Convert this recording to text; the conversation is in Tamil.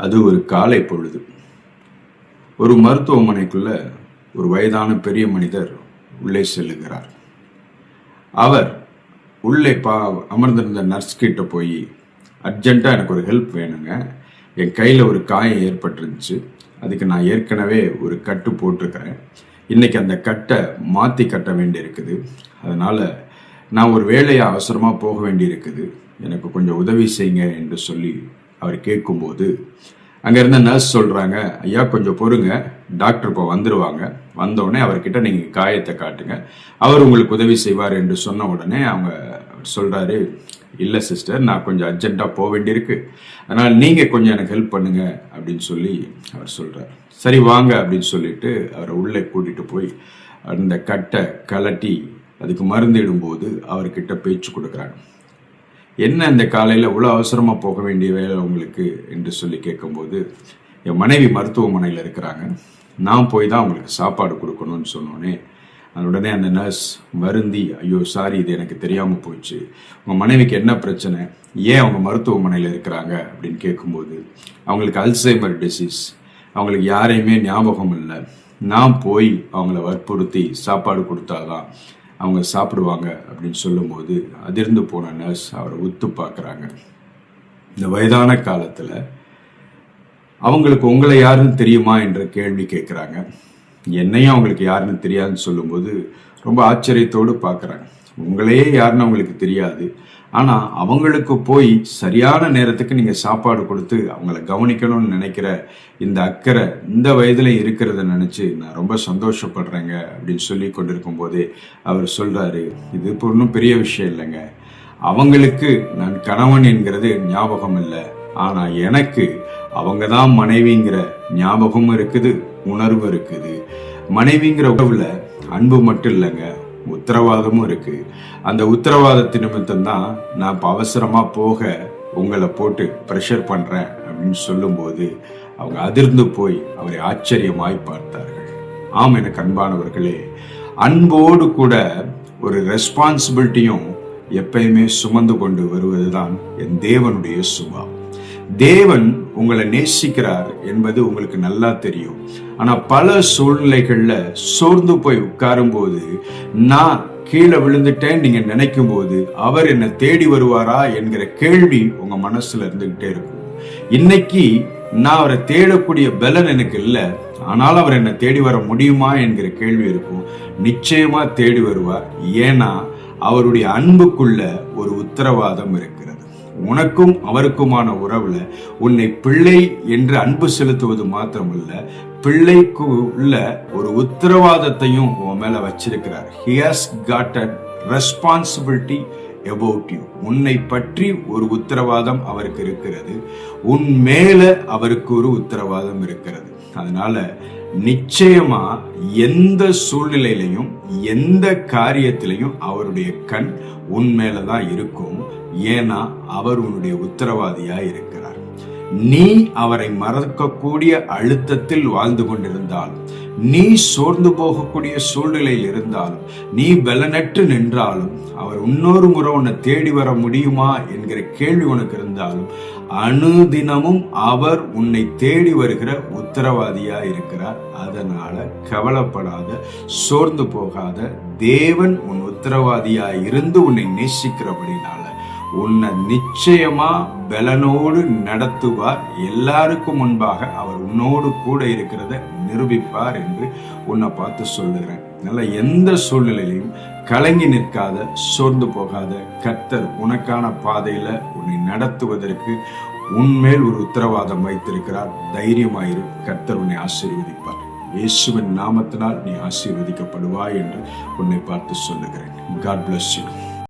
அது ஒரு காலை பொழுது. ஒரு மருத்துவமனைக்குள்ள ஒரு வயதான பெரிய மனிதர் உள்ளே செல்லுகிறார். அவர் உள்ளே அமர்ந்திருந்த நர்ஸ் கிட்ட போய், அர்ஜென்ட்டாக எனக்கு ஒரு ஹெல்ப் வேணுங்க, என் கையில் ஒரு காயம் ஏற்பட்டுருந்துச்சு, அதுக்கு நான் ஏற்கனவே ஒரு கட்டு போட்டிருக்கிறேன், இன்னைக்கு அந்த கட்டை மாற்றி கட்ட வேண்டி இருக்குது, அதனால் நான் ஒரு வேலையை அவசரமாக போக வேண்டி இருக்குது, எனக்கு கொஞ்சம் உதவி செய்யுங்க என்று சொல்லி அவர் கேட்கும்போது அங்கே இருந்த நர்ஸ் சொல்கிறாங்க, ஐயா கொஞ்சம் பொறுங்க, டாக்டர் இப்போ வந்துடுவாங்க, வந்தவுடனே அவர்கிட்ட நீங்கள் காயத்தை காட்டுங்க, அவர் உங்களுக்கு உதவி செய்வார் என்று சொன்ன உடனே அவங்க சொல்கிறாரு, இல்லை சிஸ்டர், நான் கொஞ்சம் அர்ஜென்ட்டாக போக வேண்டியிருக்கு, அதனால் நீங்கள் கொஞ்சம் எனக்கு ஹெல்ப் பண்ணுங்க அப்படின்னு சொல்லி அவர் சொல்கிறார். சரி வாங்க அப்படின்னு சொல்லிட்டு அவரை உள்ளே கூட்டிகிட்டு போய் அந்த கட்டை கலட்டி அதுக்கு மருந்து இடும்போது அவர்கிட்ட பேச்சு கொடுக்குறாங்க. என்ன இந்த காலையில் இவ்வளோ அவசரமாக போக வேண்டிய வேலை உங்களுக்கு என்று சொல்லி கேட்கும்போது, என் மனைவி மருத்துவமனையில் இருக்கிறாங்க, நான் போய் தான் அவங்களுக்கு சாப்பாடு கொடுக்கணும்னு சொன்னோன்னே உடனே அந்த நர்ஸ் வருந்தி, ஐயோ சாரி, இது எனக்கு தெரியாமல் போச்சு, உங்கள் மனைவிக்கு என்ன பிரச்சனை, ஏன் அவங்க மருத்துவமனையில் இருக்கிறாங்க அப்படின்னு கேட்கும்போது, அவங்களுக்கு அல்சைமர் டிசீஸ், அவங்களுக்கு யாரையுமே ஞாபகம் இல்லை, நான் போய் அவங்கள வற்புறுத்தி சாப்பாடு கொடுத்தாதான் அவங்க சாப்பிடுவாங்க அப்படின்னு சொல்லும்போது அதிர்ந்து போன நர்ஸ் அவரை உத்து பார்க்குறாங்க. இந்த வயதான காலத்தில் அவங்களுக்கு உங்களை யாருன்னு தெரியுமா என்ற கேள்வி கேட்குறாங்க. என்னையும் அவங்களுக்கு யாருன்னு தெரியாதுன்னு சொல்லும்போது ரொம்ப ஆச்சரியத்தோடு பார்க்குறாங்க. உங்களே யாருன்னு அவங்களுக்கு தெரியாது, ஆனால் அவங்களுக்கு போய் சரியான நேரத்துக்கு நீங்கள் சாப்பாடு கொடுத்து அவங்கள கவனிக்கணும்னு நினைக்கிற இந்த அக்கறை இந்த வயதில் இருக்கிறத நினச்சி நான் ரொம்ப சந்தோஷப்படுறேங்க அப்படின்னு சொல்லி கொண்டிருக்கும் போதே அவர் சொல்கிறாரு, இது இப்போ ஒன்றும் பெரிய விஷயம் இல்லைங்க, அவங்களுக்கு நான் கணவன் என்கிறது ஞாபகம் இல்லை, ஆனால் எனக்கு அவங்க தான் மனைவிங்கிற ஞாபகமும் இருக்குது, உணர்வு இருக்குது. மனைவிங்கிற உறவுல அன்பு மட்டும் இல்லைங்க, உத்தரவாதமும் இருக்கு. அந்த உத்தரவாதத்தின் நிமித்தம் தான் நான் இப்போ அவசரமா போக உங்களை போட்டு ப்ரெஷர் பண்றேன் அப்படின்னு சொல்லும்போது அவங்க அதிர்ந்து போய் அவரை ஆச்சரியமாய் பார்த்தார்கள். ஆம், எனக்கு அன்பானவர்களே, அன்போடு கூட ஒரு ரெஸ்பான்சிபிலிட்டியும் எப்பயுமே சுமந்து கொண்டு வருவதுதான் என் தேவனுடைய சுபாவம். தேவன் உங்களை நேசிக்கிறார் என்பது உங்களுக்கு நல்லா தெரியும். ஆனா பல சூழ்நிலைகள்ல சோர்ந்து போய் உட்காரும் போது, நான் கீழே விழுந்துட்டேன் நீங்க நினைக்கும் போது அவர் என்னை தேடி வருவாரா என்கிற கேள்வி உங்க மனசுல இருந்துகிட்டே இருக்கும். இன்னைக்கு நான் அவரை தேடக்கூடிய பலன் எனக்கு இல்லை, ஆனாலும் அவர் என்னை தேடி வர முடியுமா என்கிற கேள்வி இருக்கும். நிச்சயமா தேடி வருவார். ஏன்னா அவருடைய அன்புக்குள்ள ஒரு உத்தரவாதம் இருக்கிறது. உனக்கும் அவருக்குமான உறவுல உன்னை பிள்ளை என்று அன்பு செலுத்துவது மாத்திரமல்ல, பிள்ளைக்கு உள்ள ஒரு உத்தரவாதத்தையும் உன் மேல வச்சிருக்கிறார். He has got a responsibility about you. உன்னை பற்றி ஒரு உத்தரவாதம் அவருக்கு இருக்கிறது, உன் மேல அவருக்கு ஒரு உத்தரவாதம் இருக்கிறது. அதனால நிச்சயமா எந்த சூழ்நிலையிலையும் எந்த காரியத்திலையும் அவருடைய கண் உன் மேலதான் இருக்கும். ஏன்னா அவர் உன்னுடைய உத்தரவாதியா இருக்கிறார். நீ அவரை மறக்கக்கூடிய அழுத்தத்தில் வாழ்ந்து கொண்டிருந்தாலும், நீ சோர்ந்து போகக்கூடிய சூழ்நிலையில் இருந்தாலும், நீ பலனற்று நின்றாலும், அவர் இன்னொரு முறை உன்னை தேடி வர முடியுமா என்கிற கேள்வி உனக்கு இருந்தாலும், அனுதினமும் அவர் உன்னை தேடி வருகிற உத்தரவாதியா இருக்கிறார். அதனால கவலைப்படாத, சோர்ந்து போகாத. தேவன் உன் உத்தரவாதியா இருந்து உன்னை நேசிக்கிறபடினால உன்னை நிச்சயமா பலனோடு நடத்துவார். எல்லாருக்கும் முன்பாக அவர் உன்னோடு கூட இருக்கிறத நிரூபிப்பார் என்று உன்னை பார்த்து சொல்லுகிறேன். நல்ல எந்த சூழ்நிலையிலையும் கலங்கி நிற்காத, சோர்ந்து போகாத. கர்த்தர் உனக்கான பாதையில உன்னை நடத்துவதற்கு உன்மேல் ஒரு உத்தரவாதம் வைத்திருக்கிறார். தைரியமாயிரு, கர்த்தர் உன்னை ஆசீர்வதிப்பார். இயேசுவின் நாமத்தினால் நீ ஆசீர்வதிக்கப்படுவாய் என்று உன்னை பார்த்து சொல்லுகிறேன். God bless you.